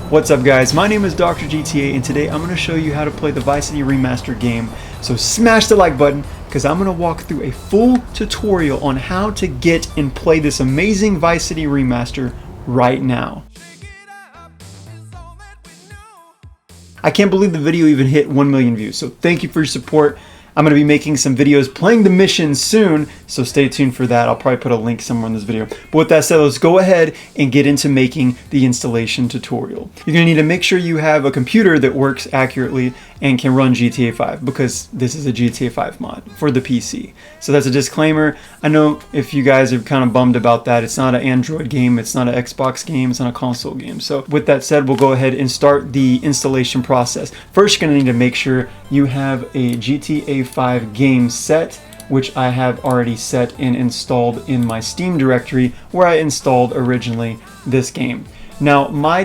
What's up guys, my name is DoctorGTA and today I'm going to show you how to play the Vice City Remastered game. So smash the like button because I'm going to walk through a full tutorial on how to get and play this amazing Vice City Remaster right now. I can't believe the video even hit 1 million views, so thank you for your support. I'm going to be making some videos playing the missions soon, so stay tuned for that. I'll probably put a link somewhere in this video. But with that said, let's go ahead and get into making the installation tutorial. You're going to need to make sure you have a computer that works accurately and can run GTA 5, because this is a GTA 5 mod for the PC. So that's a disclaimer. I know if you guys are kind of bummed about that, it's not an Android game, it's not an Xbox game, it's not a console game. So with that said, we'll go ahead and start the installation process. First, you're going to need to make sure you have a GTA 5 game set, which I have already set and installed in my Steam directory where I installed originally this game. Now my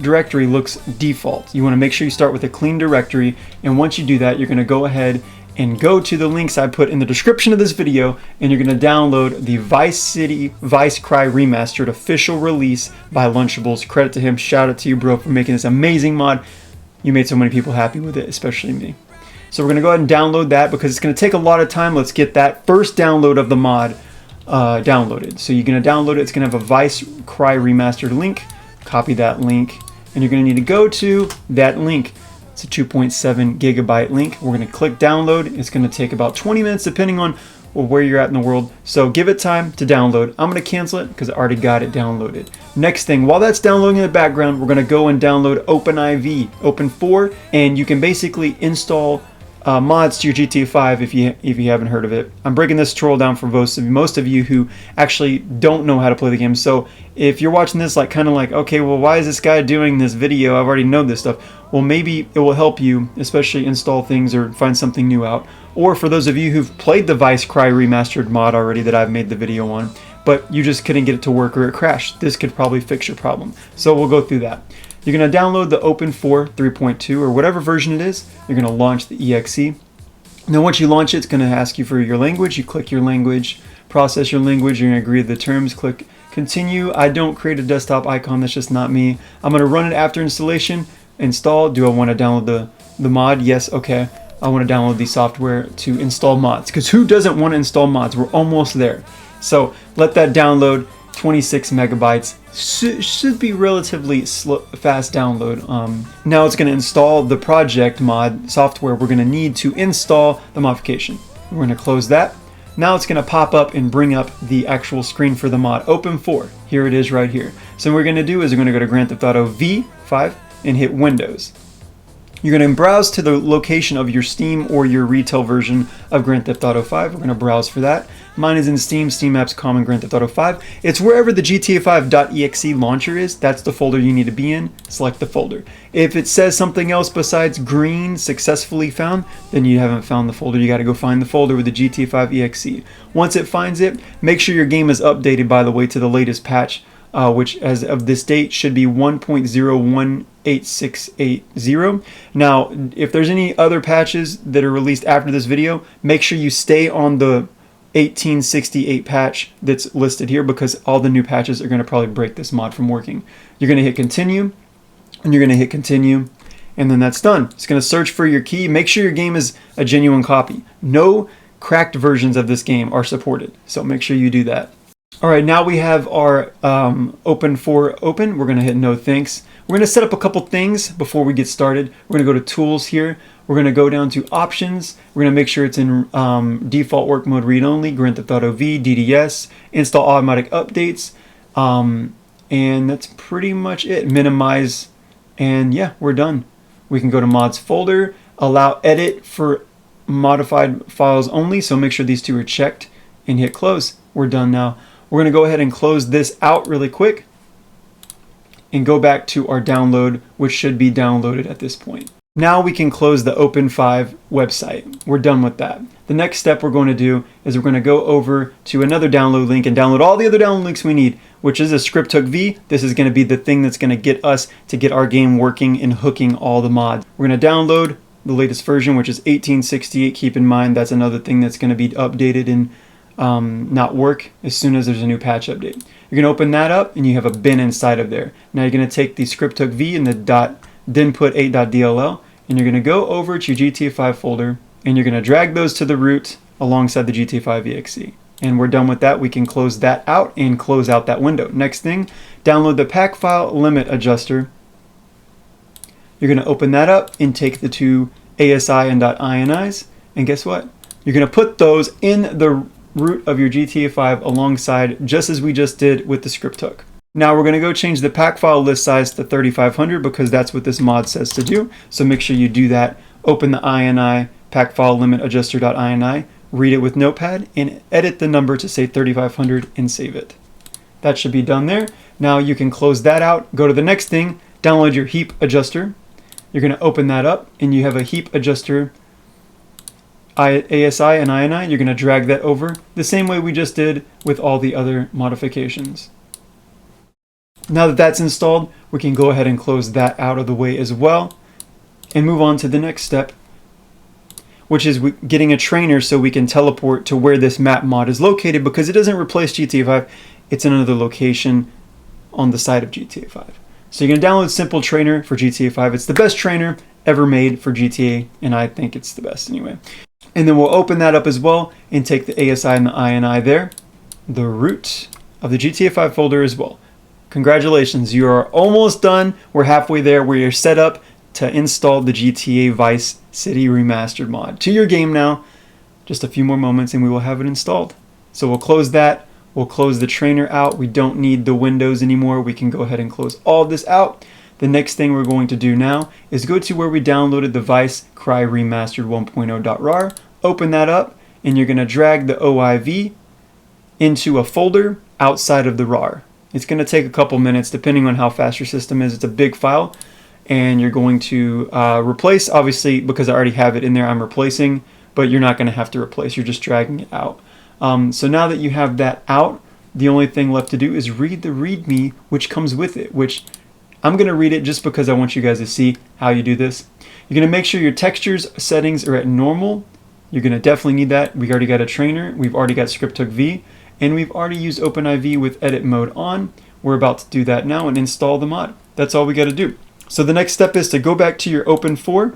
directory looks default. You want to make sure you start with a clean directory, and once you do that, you're going to go ahead and go to the links I put in the description of this video, and you're going to download the Vice City Vice Cry Remastered official release by Lunchables. Credit to him, shout out to you bro for making this amazing mod. You made so many people happy with it, especially me. So we're going to go ahead and download that because it's going to take a lot of time. Let's get that first download of the mod downloaded. So you're going to download it. It's going to have a Vice Cry Remastered link. Copy that link, and you're going to need to go to that link. It's a 2.7 gigabyte link. We're going to click download. It's going to take about 20 minutes depending on where you're at in the world. So give it time to download. I'm going to cancel it because I already got it downloaded. Next thing, while that's downloading in the background, we're going to go and download OpenIV, Open4, and you can basically install mods to your GTA 5 if you haven't heard of it. I'm breaking this tutorial down for most of you who actually don't know how to play the game. So if you're watching this kind of like, okay, well, why is this guy doing this video? I've already know this stuff. Well, maybe it will help you, especially install things or find something new out. Or for those of you who've played the Vice Cry Remastered mod already that I've made the video on, but you just couldn't get it to work or it crashed, this could probably fix your problem. So we'll go through that. You're going to download the Open4 3.2 or whatever version it is. You're going to launch the exe. Now once you launch it, it's going to ask you for your language. You click your language, process your language, you're going to agree to the terms, click continue. I don't create a desktop icon, that's just not me. I'm going to run it after installation. Install. Do I want to download the mod? Yes, okay. I want to download the software to install mods, because who doesn't want to install mods? We're almost there. So let that download. 26 megabytes should be relatively fast download. Now it's going to install the project mod software we're going to need to install the modification. We're going to close that. Now it's going to pop up and bring up the actual screen for the mod. Open4. Here it is right here. So what we're going to do is we're going to go to Grand Theft Auto V5 and hit Windows. You're going to browse to the location of your Steam or your retail version of Grand Theft Auto 5. We're going to browse for that. Mine is in Steam, Steam Apps Common Grand Theft Auto 5. It's wherever the GTA 5.exe launcher is. That's the folder you need to be in. Select the folder. If it says something else besides green, successfully found, then you haven't found the folder. You got to go find the folder with the GTA 5 exe. Once it finds it, make sure your game is updated, by the way, to the latest patch, which as of this date should be 1.01868.0. Now, if there's any other patches that are released after this video, make sure you stay on the 1868 patch that's listed here, because all the new patches are going to probably break this mod from working. You're going to hit continue, and you're going to hit continue, and then that's done. It's going to search for your key. Make sure your game is a genuine copy. No cracked versions of this game are supported, so make sure you do that. Alright, now we have our Open4 open. We're going to hit no thanks. We're going to set up a couple things before we get started. We're going to go to tools here. We're going to go down to options. We're going to make sure it's in default work mode read only, Grand Theft Auto V, DDS, install automatic updates, and that's pretty much it. Minimize, and yeah, we're done. We can go to mods folder, allow edit for modified files only, so make sure these two are checked, and hit close. We're done now. We're going to go ahead and close this out really quick and go back to our download, which should be downloaded at this point. Now we can close the Open5 website. We're done with that. The next step we're going to do is we're going to go over to another download link and download all the other download links we need, which is a script hook V. This is going to be the thing that's going to get us to get our game working and hooking all the mods. We're going to download the latest version, which is 1868. Keep in mind that's another thing that's going to be updated and not work as soon as there's a new patch update. You're going to open that up and you have a bin inside of there. Now you're going to take the script hook V and the .dinput8.dll and you're going to go over to your GTA 5 folder and you're going to drag those to the root alongside the GTA 5 exe. And we're done with that. We can close that out and close out that window. Next thing, download the pack file limit adjuster. You're going to open that up and take the two ASI and .ini's, and guess what? You're going to put those in the root of your GTA 5 alongside, just as we just did with the script hook. Now we're going to go change the pack file list size to 3500 because that's what this mod says to do. So make sure you do that. Open the ini pack file limit adjuster.ini, read it with Notepad, and edit the number to say 3500 and save it. That should be done there. Now you can close that out. Go to the next thing, download your heap adjuster. You're going to open that up and you have a heap adjuster ASI and ini. You're going to drag that over the same way we just did with all the other modifications. Now that that's installed, we can go ahead and close that out of the way as well and move on to the next step, which is getting a trainer so we can teleport to where this map mod is located, because it doesn't replace GTA 5, it's in another location on the side of GTA 5. So you're going to download Simple Trainer for GTA 5. It's the best trainer ever made for GTA, and I think it's the best anyway. And then we'll open that up as well and take the ASI and the ini there, the root of the GTA 5 folder as well. Congratulations, you are almost done. We're halfway there where you're set up to install the GTA Vice City Remastered mod to your game now. Just a few more moments and we will have it installed. So we'll close that. We'll close the trainer out. We don't need the windows anymore. We can go ahead and close all of this out. The next thing we're going to do now is go to where we downloaded the Vice Cry Remastered 1.0.rar. Open that up and you're going to drag the OIV into a folder outside of the RAR. It's going to take a couple minutes depending on how fast your system is. It's a big file. And you're going to replace, obviously, because I already have it in there, I'm replacing, but you're not going to have to replace, you're just dragging it out. So now that you have that out, the only thing left to do is read the README which comes with it, which I'm going to read it just because I want you guys to see how you do this. You're going to make sure your textures settings are at normal. You're going to definitely need that. We already got a trainer, we've already got script hook V, and we've already used OpenIV with edit mode on. We're about to do that now and install the mod. That's all we got to do. So the next step is to go back to your Open4,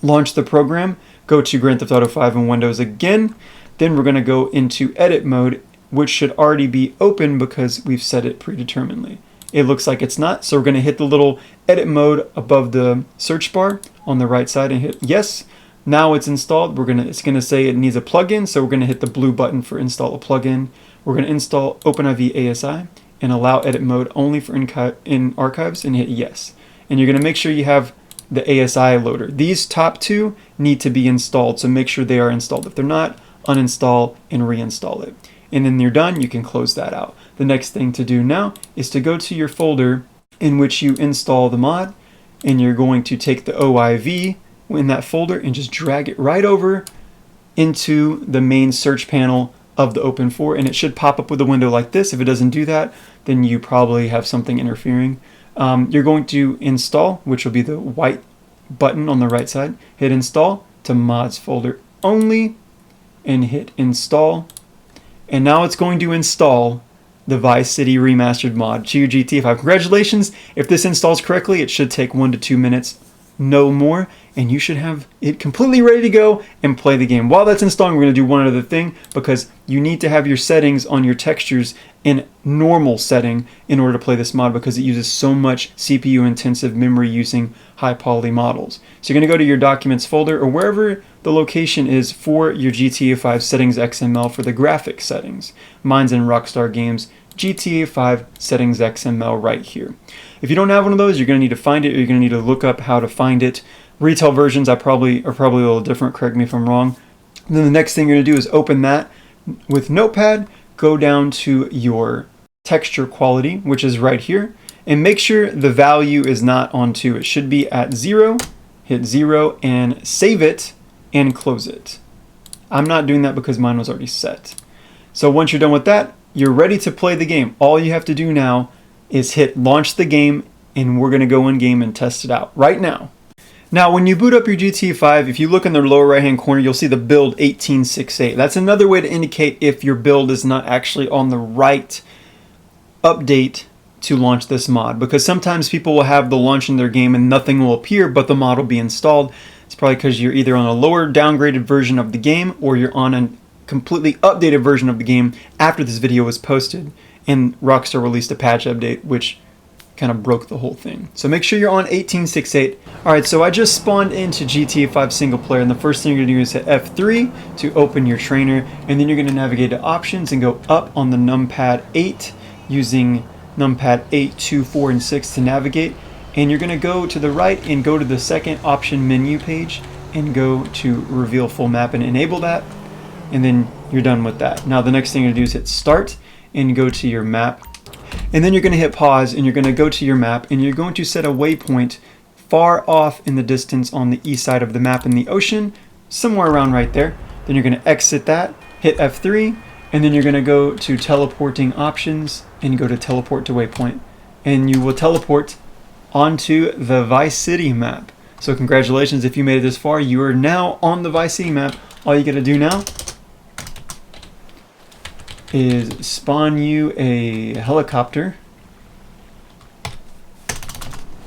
launch the program, go to Grand Theft Auto 5 in Windows again. Then we're going to go into edit mode, which should already be open because we've set it predeterminedly. It looks like it's not, so we're going to hit the little edit mode above the search bar on the right side and hit yes. Now it's installed. It's going to say it needs a plugin, so we're going to hit the blue button for install a plugin. We're going to install OpenIV ASI and allow edit mode only for in archives and hit yes. And you're going to make sure you have the ASI loader. These top two need to be installed, so make sure they are installed. If they're not, uninstall and reinstall it. And then you're done, you can close that out. The next thing to do now is to go to your folder in which you install the mod, and you're going to take the OIV in that folder and just drag it right over into the main search panel of the Open4, and it should pop up with a window like this. If it doesn't do that, then you probably have something interfering. You're going to install, which will be the white button on the right side. Hit install to mods folder only and hit install. And now it's going to install the Vice City Remastered mod to your GTA 5. Congratulations. If this installs correctly, it should take 1 to 2 minutes, no more, and you should have it completely ready to go and play the game. While that's installing, we're going to do one other thing, because you need to have your settings on your textures in normal setting in order to play this mod, because it uses so much CPU intensive memory using high poly models. So you're going to go to your documents folder or wherever the location is for your GTA 5 settings XML for the graphics settings. Mine's in Rockstar Games GTA 5 settings XML right here. If you don't have one of those, you're going to need to find it, or you're going to need to look up how to find it. Retail versions are probably a little different, correct me if I'm wrong. And then the next thing you're going to do is open that with Notepad, go down to your texture quality, which is right here, and make sure the value is not on 2. It should be at 0. Hit 0 and save it and close it. I'm not doing that because mine was already set. So once you're done with that, you're ready to play the game. All you have to do now is hit launch the game, and we're going to go in game and test it out right now. Now, when you boot up your GTA 5, if you look in the lower right hand corner, you'll see the build 1868. That's another way to indicate if your build is not actually on the right update to launch this mod, because sometimes people will have the launch in their game and nothing will appear, but the mod will be installed. It's probably because you're either on a lower downgraded version of the game or you're on a completely updated version of the game after this video was posted and Rockstar released a patch update which kind of broke the whole thing. So make sure you're on 18.6.8. Alright, so I just spawned into GTA 5 single player, and the first thing you're going to do is hit F3 to open your trainer, and then you're going to navigate to options and go up on the numpad 8 using numpad 8, 2, 4, and 6 to navigate, and you're going to go to the right and go to the second option menu page and go to reveal full map and enable that, and then you're done with that. Now the next thing you're going to do is hit start and go to your map, and then you're going to hit pause and you're going to go to your map and you're going to set a waypoint far off in the distance on the east side of the map in the ocean, somewhere around right there. Then you're going to exit that, hit F3, and then you're going to go to teleporting options and go to teleport to waypoint, and you will teleport onto the Vice City map. So congratulations, if you made it this far, you are now on the Vice City map. All you gotta do now is spawn you a helicopter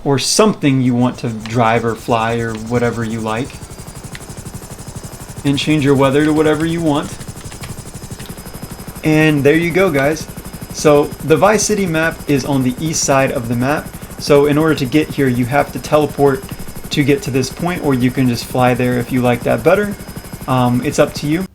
or something you want to drive or fly or whatever you like, and change your weather to whatever you want. And there you go, guys. So the Vice City map is on the east side of the map. So in order to get here, you have to teleport to get to this point, or you can just fly there if you like that better. It's up to you.